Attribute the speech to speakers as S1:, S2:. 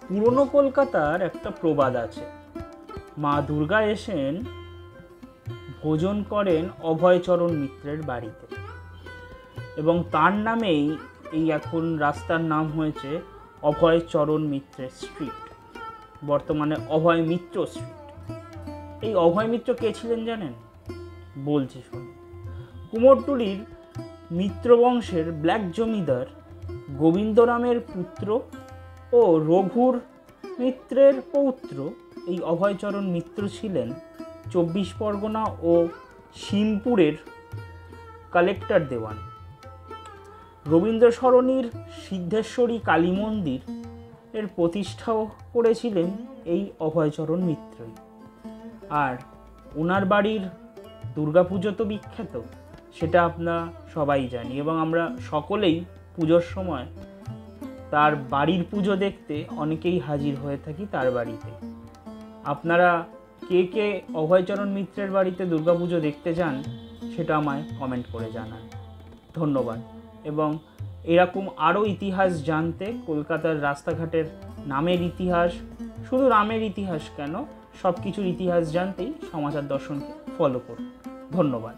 S1: পুরনো কলকাতার একটা প্রবাদ আছে, মা দুর্গা এসেন ভোজন করেন অভয়চরণ মিত্রের বাড়িতে, এবং তার নামেই এই এখন রাস্তার নাম হয়েছে অভয়চরণ মিত্রের স্ট্রিট, বর্তমানে অভয় মিত্র স্ট্রিট। এই অভয় মিত্র কে ছিলেন জানেন? বলছি শুনুন। কুমোরটুলির মিত্র বংশের ব্ল্যাক জমিদার গোবিন্দরামের পুত্র ও রঘুর মিত্রের পৌত্র এই অভয়চরণ মিত্র ছিলেন 24 পরগনা ও শিমপুরের কালেক্টর দেওয়ান। রবীন্দ্র সরণির সিদ্ধেশ্বরী কালী মন্দির এর প্রতিষ্ঠাও করেছিলেন এই অভয়চরণ মিত্রই। আর ওনার বাড়ির দুর্গাপুজো তো বিখ্যাত, সেটা আমরা সবাই জানি, এবং আমরা সকলেই পুজোর সময় তার বাড়ির পুজো দেখতে অনেকেই হাজির হয়ে থাকি তার বাড়িতে। আপনারা কে কে অভয়চরণ মিত্রের বাড়িতে দুর্গাপুজো দেখতে যান সেটা আমায় কমেন্ট করে জানান। ধন্যবাদ। এবং এরকম আরও ইতিহাস জানতে কলকাতার রাস্তাঘাটের নামের ইতিহাস, শুধু নামের ইতিহাস কেন, সব কিছুর ইতিহাস জানতেই সমাচার দর্শনকে ফলো করুন। ধন্যবাদ।